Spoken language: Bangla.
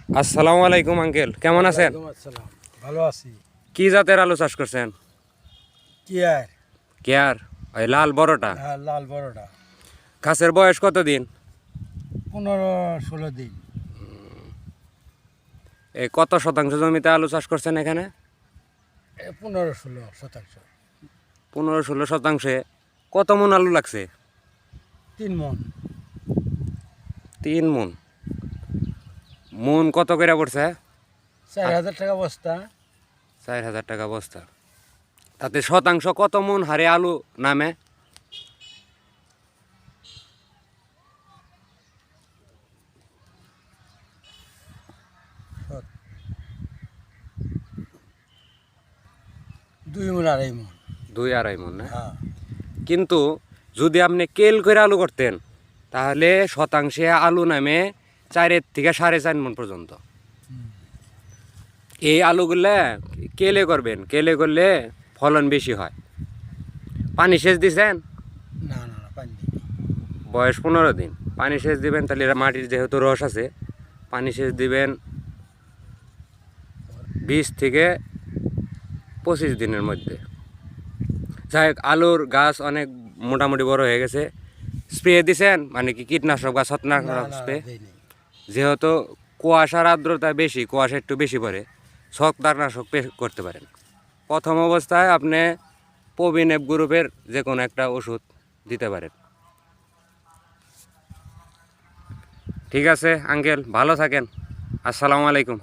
আসসালামু আলাইকুম আঙ্কেল, কেমন আছেন? ওয়ালাইকুম আসসালাম। ভালো আছি। কি জাতের আলু চাষ করছেন? কেয়ার। কেয়ার, ওই লাল বড়টা। হ্যাঁ, লাল বড়টা। গাছের বয়স কত দিন? 15-16 দিন। এই কত শতাংশ জমিতে আলু চাষ করছেন এখানে? 15-16 শতাংশ। 15-16 শতাংশে কত মন আলু লাগছে? 3 মন। 3 মন। মন কত করে পড়ছে? 4,000 টাকা বস্তা। 4,000 টাকা বস্তা। তাতে শতাংশ কত মন হারে আলু নামে? সত। 2 মন 2.5 মন। 2-2.5 মন না? হ্যাঁ। কিন্তু যদি আপনি কেল করে আলু করতেন তাহলে শতাংশে আলু নামে 4 থেকে 4.5 মন পর্যন্ত। এই আলুগুলা কেলে করবেন, কেলে করলে ফলন বেশি হয়। পানি সেচ দিছেন? না না না, পানি দিই। বয়স 15 দিন। পানি সেচ দিবেন, তাহলে মাটির যেহেতু রস আছে, পানি সেচ দিবেন 20 থেকে 25 দিনের মধ্যে। যাই হোক, আলুর গাছ অনেক মোটামুটি বড় হয়ে গেছে। স্প্রে দিছেন, মানে কি কীটনাশক বা না ছত্রাকনাশক না না, স্প্রে? দেই নাই। যেহেতু কুয়াশার আর্দ্রতা বেশি, কুয়াশা একটু বেশি পড়ে, ছত্রাকনাশক করতে পারেন। প্রথম অবস্থায় আপনি প্রবিনেপ গ্রুপের যে কোনো একটা ওষুধ দিতে পারেন। ঠিক আছে আঙ্কেল, ভালো থাকেন। আসসালামু আলাইকুম।